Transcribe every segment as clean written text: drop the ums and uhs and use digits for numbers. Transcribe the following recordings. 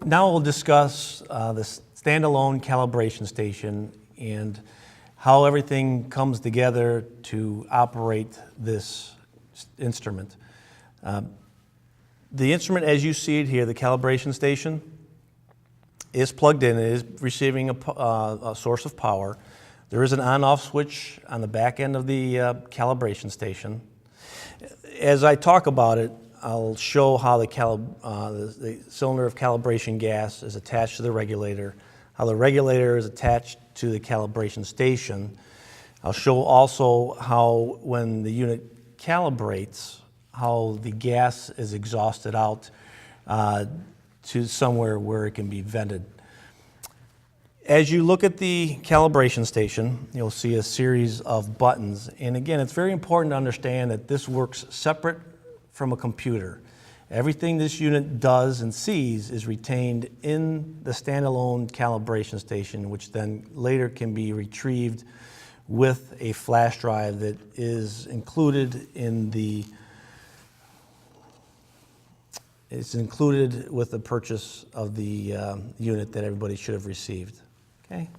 Now we'll discuss the standalone calibration station and how everything comes together to operate this instrument. The instrument, as you see it here, the calibration station, is plugged in. It is receiving a source of power. There is an on-off switch on the back end of the calibration station. As I talk about it, I'll show how the cylinder of calibration gas is attached to the regulator, how the regulator is attached to the calibration station. I'll show also how when the unit calibrates, how the gas is exhausted out to somewhere where it can be vented. As you look at the calibration station, you'll see a series of buttons. And again, it's very important to understand that this works separate from a computer. Everything this unit does and sees is retained in the standalone calibration station, which then later can be retrieved with a flash drive that is included in the with the purchase of the unit that everybody should have received. Okay.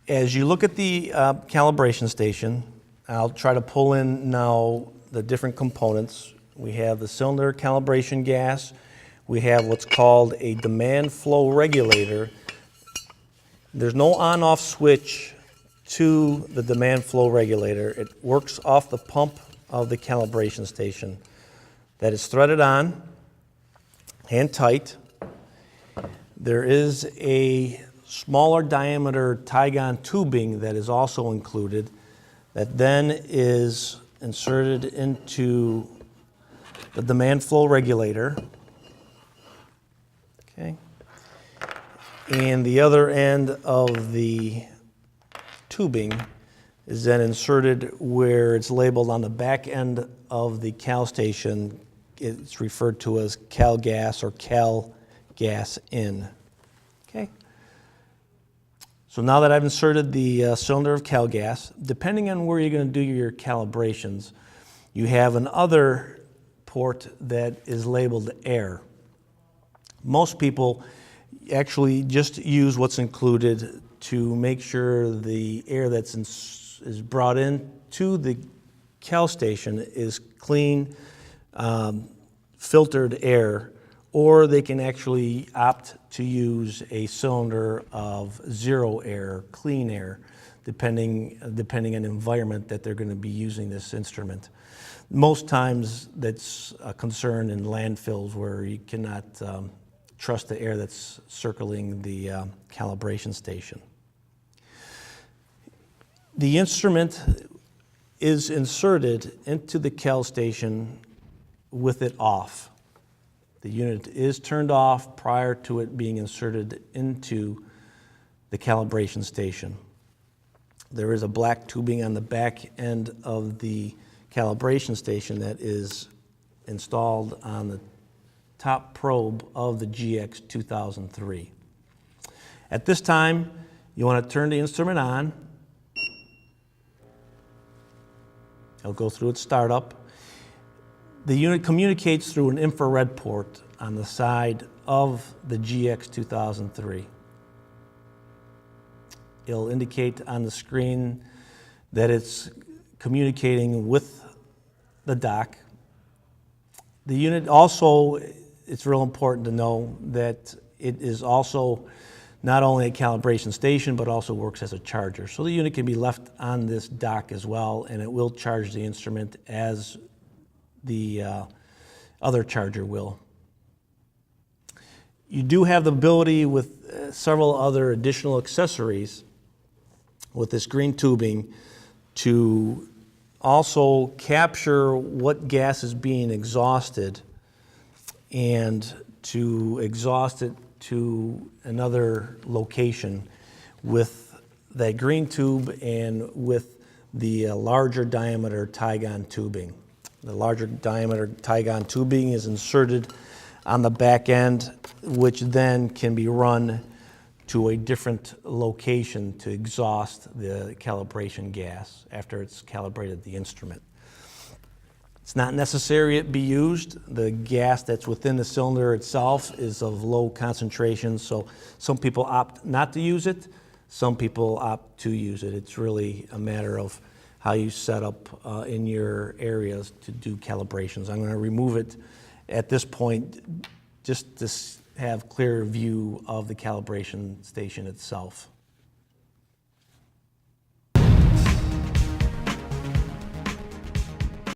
As you look at the calibration station, I'll try to pull in now the different components. We have the cylinder calibration gas. We have what's called a demand flow regulator. There's no on-off switch to the demand flow regulator. It works off the pump of the calibration station. That is threaded on, hand tight. There is a smaller diameter Tygon tubing that is also included that then is inserted into the demand flow regulator. Okay. And the other end of the tubing is then inserted where it's labeled on the back end of the cal station. It's referred to as cal gas or cal gas in. Okay. So now that I've inserted the cylinder of cal gas, depending on where you're going to do your calibrations, you have another port that is labeled air. Most people actually just use what's included to make sure the air that's is brought in to the cal station is clean, filtered air, or they can actually opt to use a cylinder of zero air, clean air, depending on the environment that they're going to be using this instrument. Most times that's a concern in landfills where you cannot trust the air that's circling the calibration station. The instrument is inserted into the cal station with it off. The unit is turned off prior to it being inserted into the calibration station. There is a black tubing on the back end of the calibration station that is installed on the top probe of the GX 2003. At this time, you want to turn the instrument on. It'll go through its startup. The unit communicates through an infrared port on the side of the GX 2003. It'll indicate on the screen that it's communicating with the dock. The unit also, it's real important to know that it is also not only a calibration station, but also works as a charger. So the unit can be left on this dock as well, and it will charge the instrument as the other charger will. You do have the ability with several other additional accessories with this green tubing to also capture what gas is being exhausted and to exhaust it to another location with that green tube and with the larger diameter Tygon tubing. The larger diameter Tygon tubing is inserted on the back end, which then can be run to a different location to exhaust the calibration gas after it's calibrated the instrument. It's not necessary it be used. The gas that's within the cylinder itself is of low concentration, so some people opt not to use it, some people opt to use it. It's really a matter of how you set up in your areas to do calibrations. I'm going to remove it at this point just to have clear view of the calibration station itself.